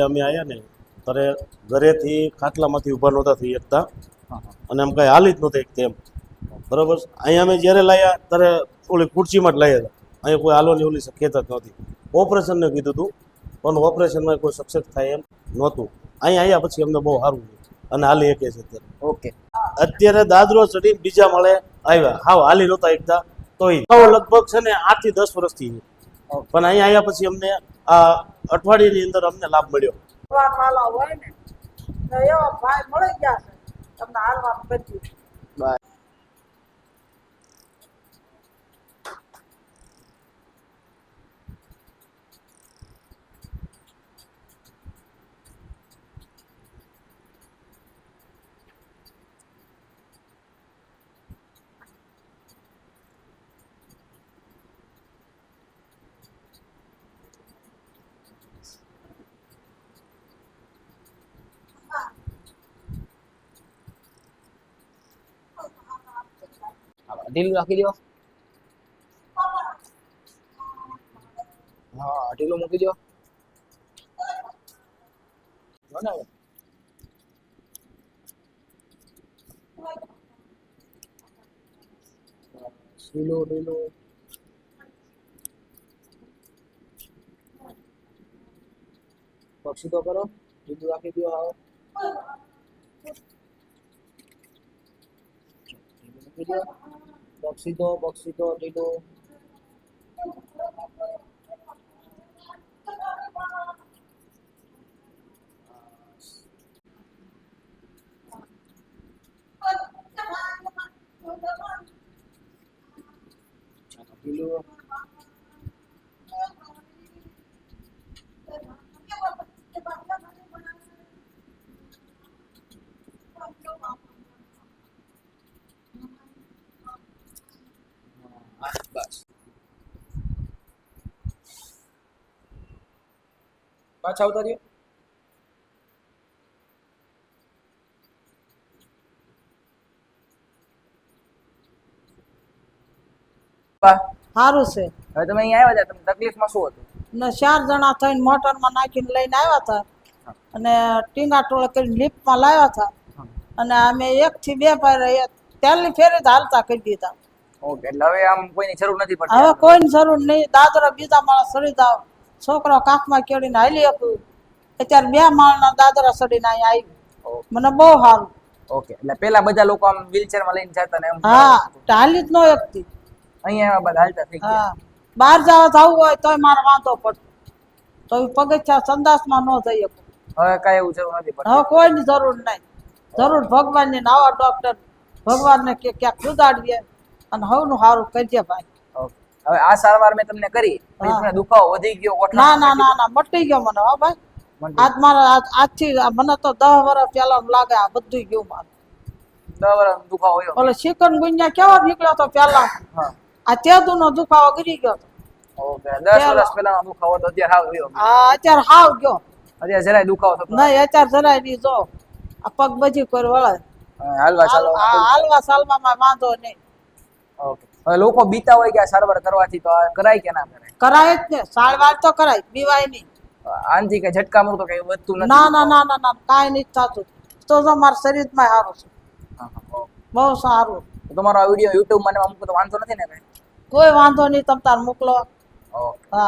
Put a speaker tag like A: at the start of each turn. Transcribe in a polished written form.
A: અમે આવ્યા ને ત્યારે ઘરેથી ખાટલામાંથી ઊભા નહોતા થઈ શકતા અને આમ કાંઈ હાલી જ નહોતા એક તેમ બરાબર. અહીંયા અમે જ્યારે લાવ્યા ત્યારે ઓલી ખુરશીમાં જ લાવ્યા હતા. અહીંયા કોઈ હાલવાની ઓલી શક્યતા જ નહોતી. ઓપરેશનને કીધું હતું પણ ઓપરેશનમાં કોઈ સક્સેસ થાય એમ નહોતું. અહીંયા આવ્યા પછી અમને બહુ સારું અને હાલી શકે છે અત્યારે.
B: ઓકે,
A: અત્યારે દાદરો ચડીને બીજા માળે આવ્યા. હાવ હાલી નહોતા એકતા તોય લગભગ છે ને 8 થી 10 વર્ષથી પણ અહીંયા આવ્યા પછી અમને આ અઠવાડિયાની અંદર અમને લાભ મળ્યો.
C: હોય ને તો એવા ભાઈ મળી ગયા છે તમને હાલવાનું કરી.
B: ઢીલું રાખી દો. હા, ઢીલું મૂકી દો. ઢીલું ઢીલું પક્ષી તો કરો. ઢીલું રાખી દો. આવો મૂકી દો. બક્ષી તો ઢીલું. ઢીલું બસ. પાછા ઉતારીએ.
C: સારું છે.
B: હવે તમે અહીંયા આવ્યા હતા, તમને તકલીફમાં શું હતું?
C: ને 4 જણા થઈને મોટરમાં નાખીને લઈને આવ્યા હતા અને ટીંગા ટોળા કરીને લિફ્ટમાં લાવ્યા હતા અને અમે 1 થી 2 પાયરે તેલની ફેરે જ હાલતા કરી દીધા.
B: ઓકે, એટલે હવે આમ કોઈની જરૂર નથી પડતી.
C: હવે કોઈની જરૂર નહીં. દાદરો બીજા માળા ચડી જાવ, છોકરો કાંખમાં કેળીને હાલી હતું. અત્યારે 2 માળના દાદરા ચડીને અહીંયા આવ્યું. મને બહુ સારું.
B: ઓકે, એટલે પેલા બધા લોકો આમ વ્હીલચેરમાં લઈને જતા ને એમ.
C: હા, હાલી જ ન એકતી.
B: અહીંયા બધા હાલતા થઈ ગયા.
C: હા, બહાર જવા જવું હોય તોય મારે વાંધો પડતો તો પગથિયા સંદાસમાં ન જઈ શકું.
B: હવે કાંઈ એવું જરૂર નથી પડતી.
C: હવે કોઈની જરૂર નહીં. જરૂર ભગવાનની ને આવા ડોક્ટર ભગવાનને કે ક્યાંક સુધાડીએ અને હવનું સારું કરજે ભાઈ.
B: ઓકે, હવે આ સારવાર મેં તમને કરી, પછી તમને દુખાવો વધી ગયો?
C: ના ના ના ના, મટી ગયો મને. હો ભાઈ, આજ મારા આજથી મને તો 10 વર્ષ પહેલા લાગે આ બધું ગયું મારું.
B: 10 વર્ષ દુખાવો હોય.
C: ઓલો ચિકનગુનિયા કેવો નીકળ્યો તો પહેલા, આ તેદુનો દુખાવો ગરી ગયો.
B: ઓકે, 10 વર્ષ પહેલાનો દુખાવો તો અત્યારે હાવ ગયો.
C: હા, અત્યારે હાવ ગયો.
B: અત્યારે જરાય દુખાવો થતો
C: નહીં, અત્યારે જરાય નહીં. જો આ પગ બજી કોઈ વળે.
B: હાલવા ચાલો.
C: હાલવા ચાલવામાં વાંધો નહીં.
B: ઓકે, હવે લોકો બીતા હોય કે આ સારવાર કરવાથી તો આ કરાય કે ના કરાય?
C: કરાય જ ને. સારવાર તો કરાય, બીવાય નહીં.
B: આનથી કઈ ઝટકા મળતો કઈ વધતું નથી?
C: ના ના ના ના ના, કાંઈ નહીં થતું. તો મારા શરીરમાં સારું છે, બહુ સારું.
B: તમારો આ વિડીયો યુટ્યુબ માં મૂકો તો વાંધો નથી ને કઈ?
C: કોઈ વાંધો નહીં, તમ તાર મોકલો.
B: ઓકે.